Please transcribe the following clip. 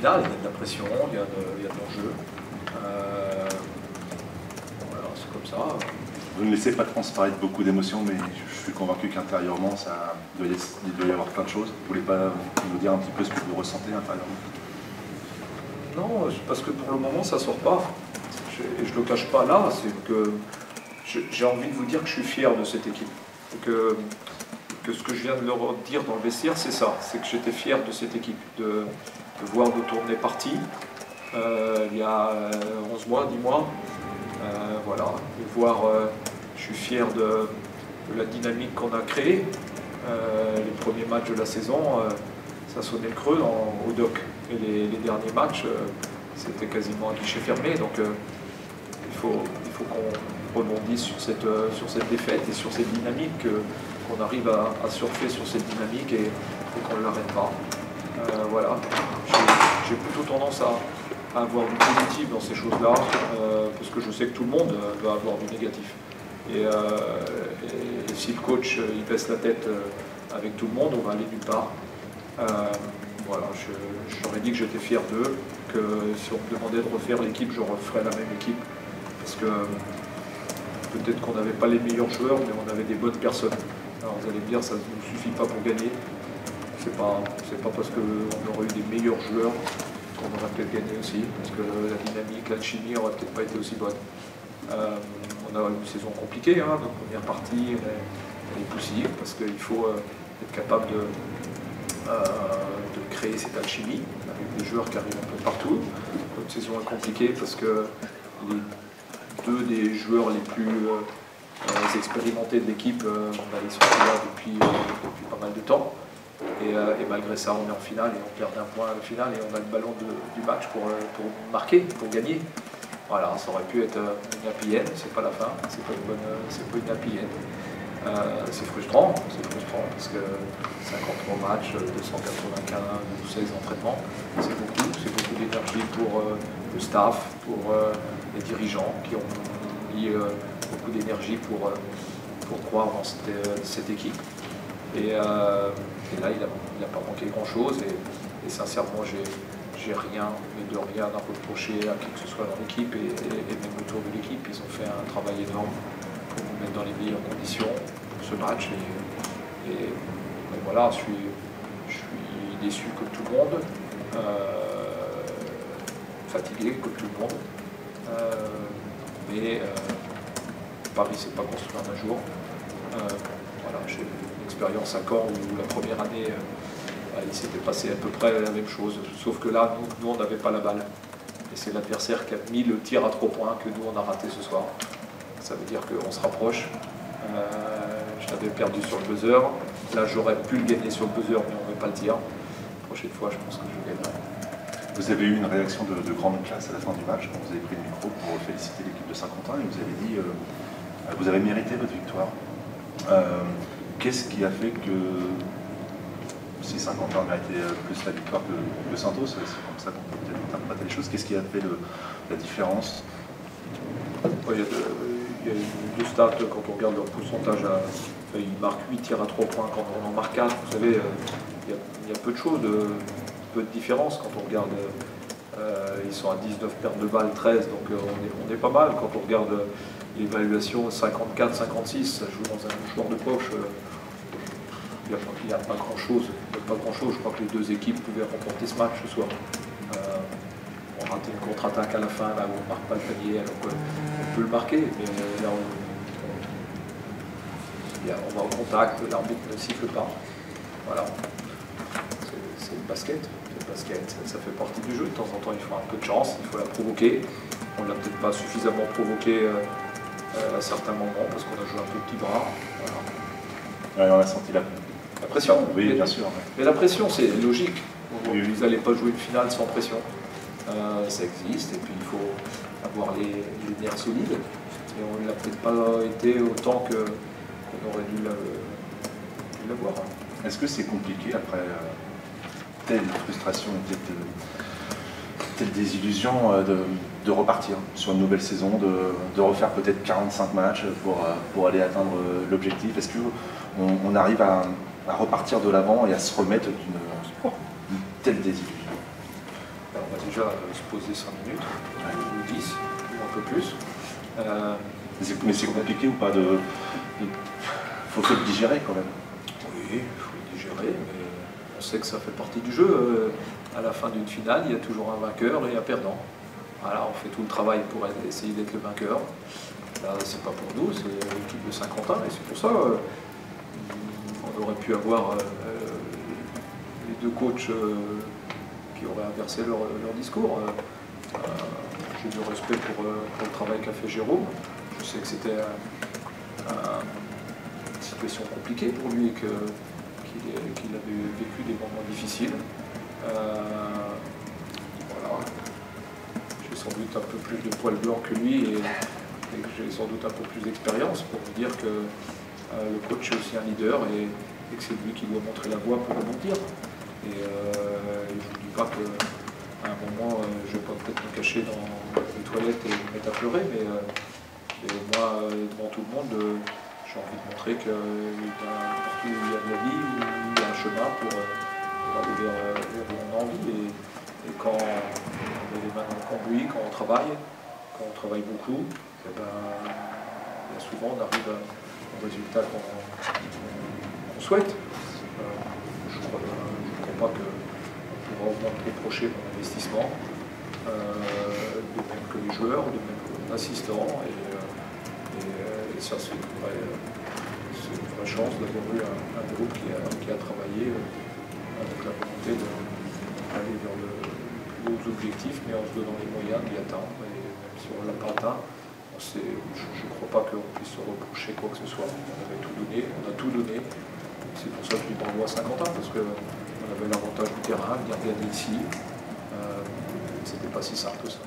finale, il y a de la pression, il y a de l'enjeu. Voilà, c'est comme ça. Vous ne laissez pas transparaître beaucoup d'émotions, mais je suis convaincu qu'intérieurement, il doit y avoir plein de choses. Vous ne voulez pas nous dire un petit peu ce que vous ressentez intérieurement? Non, parce que pour le moment, ça ne sort pas. Et je ne le cache pas là, c'est que j'ai envie de vous dire que je suis fier de cette équipe. Que ce que je viens de leur dire dans le vestiaire, c'est ça. C'est que j'étais fier de cette équipe, de voir nos tournées parties il y a 11 mois, 10 mois. Voilà, de voir, je suis fier de la dynamique qu'on a créée. Les premiers matchs de la saison, ça sonnait le creux au doc. Et les derniers matchs, c'était quasiment à guichet fermé. Donc il faut qu'on rebondisse sur cette défaite et sur cette dynamique, qu'on arrive à surfer sur cette dynamique et qu'on ne l'arrête pas. Voilà, j'ai plutôt tendance à avoir du positif dans ces choses-là, parce que je sais que tout le monde va avoir du négatif. Et si le coach il baisse la tête avec tout le monde, on va aller nulle part. Voilà, j'aurais dit que j'étais fier d'eux, que si on me demandait de refaire l'équipe, je referais la même équipe, parce que peut-être qu'on n'avait pas les meilleurs joueurs, mais on avait des bonnes personnes. Alors vous allez me dire, ça ne nous suffit pas pour gagner. C'est pas parce qu'on aurait eu des meilleurs joueurs qu'on aurait peut-être gagné aussi, parce que la dynamique, la chimie n'aurait peut-être pas été aussi bonne. On a une saison compliquée, hein, notre première partie, elle est poussive, parce qu'il faut être capable de créer cette alchimie avec des joueurs qui arrivent un peu partout. Notre saison est compliquée parce que les deux des joueurs les plus expérimentés de l'équipe, ils sont là depuis pas mal de temps. Et malgré ça, on est en finale et on perd d'un point à la finale et on a le ballon du match pour marquer, pour gagner. Voilà, ça aurait pu être une happy end, c'est pas la fin, c'est pas une happy end. C'est frustrant parce que 53 matchs, 295 ou 16 entraînements, c'est beaucoup d'énergie pour le staff, pour les dirigeants qui ont mis beaucoup d'énergie pour croire dans cette équipe. Et là, il n'a pas manqué grand-chose et sincèrement, j'ai rien, mais de rien à reprocher à qui que ce soit dans l'équipe et même autour de l'équipe. Ils ont fait un travail énorme pour nous mettre dans les meilleures conditions pour ce match. Et voilà, je suis déçu comme tout le monde, fatigué comme tout le monde. Mais Paris, c'est pas construit en un jour. Voilà, j'ai une expérience à Caen où la première année, il s'était passé à peu près la même chose, sauf que là, nous on n'avait pas la balle. Et c'est l'adversaire qui a mis le tir à 3 points que nous on a raté ce soir. Ça veut dire qu'on se rapproche. Je l'avais perdu sur le buzzer. Là, j'aurais pu le gagner sur le buzzer, mais on ne veut pas le tir. La prochaine fois, je pense que je gagnerai. Vous avez eu une réaction de grande classe à la fin du match, quand vous avez pris le micro pour féliciter l'équipe de Saint-Quentin, et vous avez dit vous avez mérité votre victoire. Qu'est-ce qui a fait que, si Saint-Quentin méritait plus la victoire que Santos, c'est comme ça qu'on peut peut-être interpréter les choses, qu'est-ce qui a fait la différence? Il y a deux stats, quand on regarde leur pourcentage, ils marquent 8 tirs à 3 points, quand on en marque 4, vous savez, il y a peu de choses, peu de différence quand on regarde, ils sont à 19 pertes de balles, 13, donc on est pas mal. Quand on regarde l'évaluation 54-56, ça joue dans un mouchoir de poche, il n'y a pas grand-chose. Je crois que les deux équipes pouvaient remporter ce match ce soir. On rate une contre-attaque à la fin, là où on ne marque pas le panier, alors qu'on peut le marquer, mais là on va au contact, l'arbitre ne siffle pas. Voilà. C'est le basket. Ça fait partie du jeu. De temps en temps, il faut un peu de chance, il faut la provoquer. On ne l'a peut-être pas suffisamment provoqué à certains moments parce qu'on a joué un peu petit bras. Voilà. Ouais, on a senti la pression. Oui, bien sûr. Mais la pression, c'est logique. Oui. Vous n'allez pas jouer une finale sans pression. Ça existe et puis il faut avoir les nerfs solides. Et on ne l'a peut-être pas été autant qu'on aurait dû l'avoir. Est-ce que c'est compliqué après telle frustration, telle désillusion de repartir sur une nouvelle saison, de refaire peut-être 45 matchs pour aller atteindre l'objectif? Est-ce qu'on arrive à repartir de l'avant et à se remettre d'une telle désillusion? Alors, on va déjà se poser 5 minutes, ou 10, ou un peu plus. Mais c'est compliqué ou pas de... Faut le digérer quand même. Oui, il faut le digérer, mais on sait que ça fait partie du jeu. À la fin d'une finale, il y a toujours un vainqueur et un perdant. Voilà, on fait tout le travail pour essayer d'être le vainqueur. Là, c'est pas pour nous, c'est l'équipe de Saint-Quentin, et c'est pour ça on aurait pu avoir les deux coachs qui auraient inversé leur discours. J'ai du respect pour le travail qu'a fait Jérôme. Je sais que c'était une situation compliquée pour lui et qu'il avait vécu des moments difficiles. Voilà. J'ai sans doute un peu plus de poil blanc que lui et j'ai sans doute un peu plus d'expérience pour vous dire que le coach est aussi un leader et que c'est lui qui doit montrer la voie pour rebondir. Et je ne vous dis pas qu'à un moment, je vais pas peut-être me cacher dans les toilettes et me mettre à pleurer, mais moi, devant tout le monde, j'ai envie de montrer que partout où il y a de la vie, où il y a un chemin pour aller vers où on a envie. Et quand on met les mains dans le cambouis, quand on travaille beaucoup, et bien souvent on arrive au résultat qu'on souhaite. Je ne crois pas qu'on pourra me reprocher mon investissement, de même que les joueurs, de même que mon assistant. Et ça, c'est une vraie chance d'avoir eu un groupe qui a travaillé avec la volonté d'aller vers le plus haut objectif, mais en se donnant les moyens d'y atteindre. Et même si on ne l'a pas atteint, je ne crois pas qu'on puisse se reprocher quoi que ce soit. On avait tout donné, on a tout donné. C'est pour ça que je lui bravo à Saint-Quentin, parce qu'on avait l'avantage du terrain, bien gagner ici. C'était pas si simple que ça.